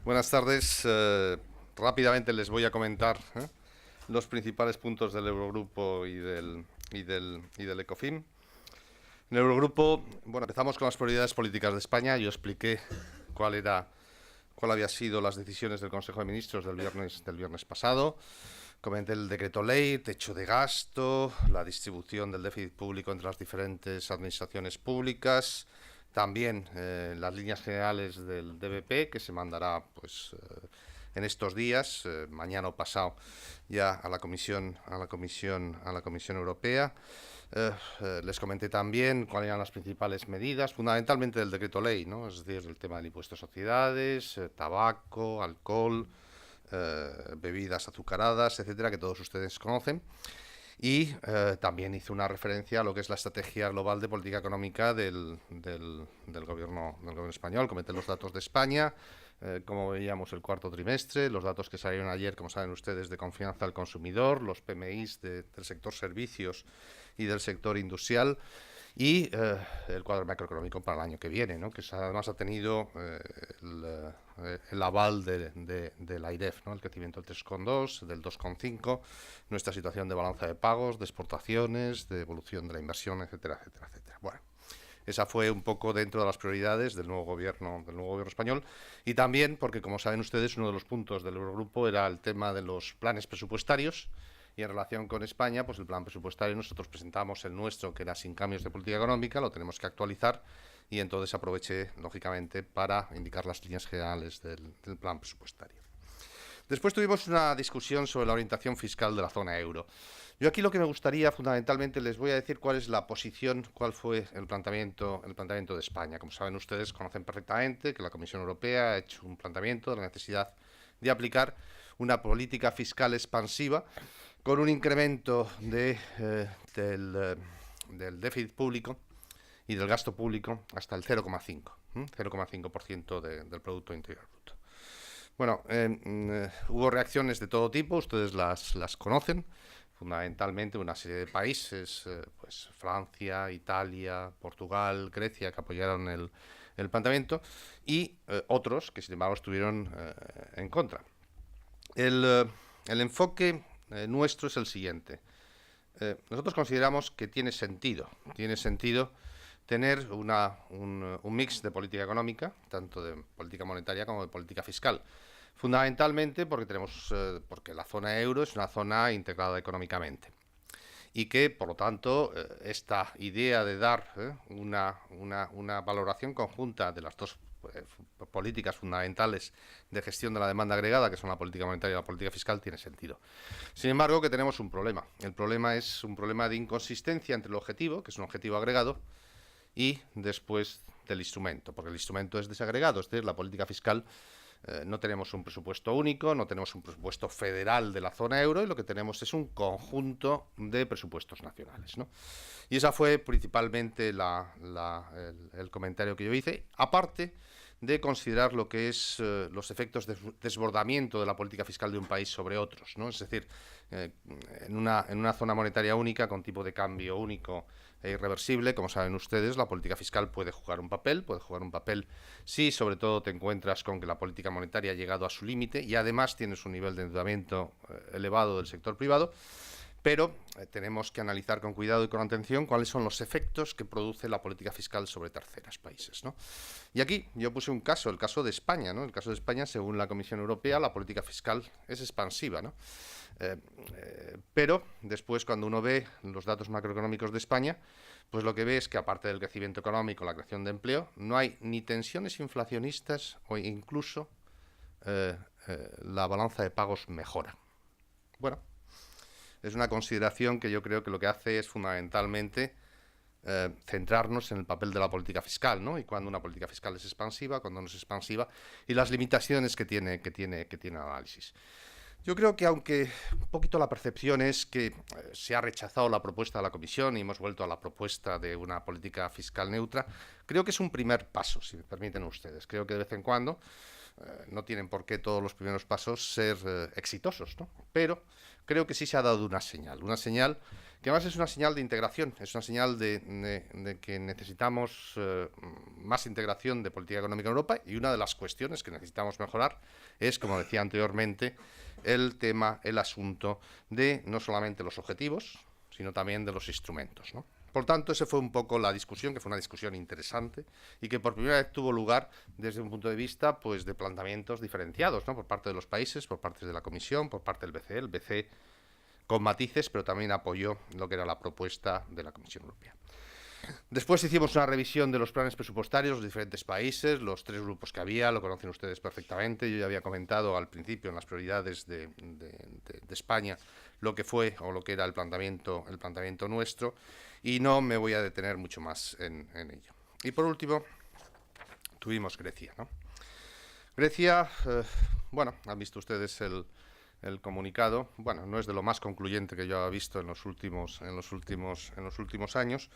Buenas tardes. Rápidamente les voy a comentar los principales puntos del Eurogrupo y del Ecofin. En el Eurogrupo, bueno, empezamos con las prioridades políticas de España. Yo expliqué cuál había sido las decisiones del Consejo de Ministros del viernes pasado. Comenté el decreto ley, techo de gasto, la distribución del déficit público entre las diferentes administraciones públicas, también las líneas generales del DBP, que se mandará en estos días, mañana o pasado, ya a la Comisión Europea. Les comenté también cuáles eran las principales medidas, fundamentalmente del decreto ley, ¿no? Es decir, el tema del impuesto a sociedades, tabaco, alcohol, bebidas azucaradas, etcétera, que todos ustedes conocen. Y también hizo una referencia a lo que es la estrategia global de política económica del gobierno español. Comenté los datos de España, como veíamos el cuarto trimestre, los datos que salieron ayer, como saben ustedes, de confianza al consumidor, los PMIs del sector servicios y del sector industrial, y el cuadro macroeconómico para el año que viene, ¿no? Que además ha tenido el aval de la AIREF, ¿no? El crecimiento del 3,2, del 2,5, nuestra situación de balanza de pagos, de exportaciones, de evolución de la inversión, etcétera, etcétera, etcétera. Bueno, esa fue un poco dentro de las prioridades del nuevo gobierno español, y también porque, como saben ustedes, uno de los puntos del Eurogrupo era el tema de los planes presupuestarios. Y en relación con España, pues el plan presupuestario, nosotros presentamos el nuestro, que era sin cambios de política económica, lo tenemos que actualizar, y entonces aproveché, lógicamente, para indicar las líneas generales del plan presupuestario. Después tuvimos una discusión sobre la orientación fiscal de la zona euro. Yo aquí lo que me gustaría, fundamentalmente, les voy a decir cuál es la posición, cuál fue el planteamiento de España. Como saben ustedes, conocen perfectamente que la Comisión Europea ha hecho un planteamiento de la necesidad de aplicar una política fiscal expansiva con un incremento del déficit público y del gasto público hasta el 0,5% del Producto Interior Bruto. Bueno, hubo reacciones de todo tipo, ustedes las conocen, fundamentalmente una serie de países, pues Francia, Italia, Portugal, Grecia, que apoyaron el planteamiento, y otros que sin embargo estuvieron en contra. El enfoque nuestro es el siguiente. Nosotros consideramos que tiene sentido tener un mix de política económica, tanto de política monetaria como de política fiscal. Fundamentalmente porque la zona euro es una zona integrada económicamente, y que, por lo tanto, esta idea de dar una valoración conjunta de las dos políticas fundamentales de gestión de la demanda agregada, que son la política monetaria y la política fiscal, tiene sentido. Sin embargo, que tenemos un problema. El problema es un problema de inconsistencia entre el objetivo, que es un objetivo agregado, y después del instrumento, porque el instrumento es desagregado, es decir, la política fiscal. No tenemos un presupuesto único, no tenemos un presupuesto federal de la zona euro, y lo que tenemos es un conjunto de presupuestos nacionales, ¿no? Y esa fue principalmente el comentario que yo hice, aparte de considerar lo que es los efectos de desbordamiento de la política fiscal de un país sobre otros, ¿no? Es decir, en una zona monetaria única, con tipo de cambio único e irreversible, como saben ustedes, la política fiscal puede jugar un papel si sobre todo te encuentras con que la política monetaria ha llegado a su límite y además tienes un nivel de endeudamiento elevado del sector privado. Pero tenemos que analizar con cuidado y con atención cuáles son los efectos que produce la política fiscal sobre terceros países, ¿no? Y aquí yo puse un caso, el caso de España, ¿no? El caso de España, según la Comisión Europea, la política fiscal es expansiva, ¿no? Pero después, cuando uno ve los datos macroeconómicos de España, pues lo que ve es que, aparte del crecimiento económico, la creación de empleo, no hay ni tensiones inflacionistas, o incluso la balanza de pagos mejora. Bueno, es una consideración que yo creo que lo que hace es fundamentalmente centrarnos en el papel de la política fiscal, ¿no? Y cuando una política fiscal es expansiva, cuando no es expansiva, y las limitaciones que tiene el análisis. Yo creo que, aunque un poquito la percepción es que se ha rechazado la propuesta de la Comisión y hemos vuelto a la propuesta de una política fiscal neutra, creo que es un primer paso, si me permiten ustedes. Creo que de vez en cuando no tienen por qué todos los primeros pasos ser exitosos, ¿no? Pero creo que sí se ha dado una señal que además es una señal de integración, es una señal de que necesitamos más integración de política económica en Europa, y una de las cuestiones que necesitamos mejorar es, como decía anteriormente, el asunto de no solamente los objetivos, sino también de los instrumentos, ¿no? Por tanto, esa fue un poco la discusión, que fue una discusión interesante y que por primera vez tuvo lugar desde un punto de vista, pues, de planteamientos diferenciados, ¿no? Por parte de los países, por parte de la Comisión, por parte del BCE. El BCE con matices, pero también apoyó lo que era la propuesta de la Comisión Europea. Después hicimos una revisión de los planes presupuestarios de los diferentes países, los 3 grupos que había, lo conocen ustedes perfectamente. Yo ya había comentado al principio en las prioridades de España lo que fue o lo que era el planteamiento nuestro, y no me voy a detener mucho más en ello. Y por último, tuvimos Grecia, ¿no? Grecia, bueno, han visto ustedes el comunicado. Bueno, no es de lo más concluyente que yo he visto en los últimos años.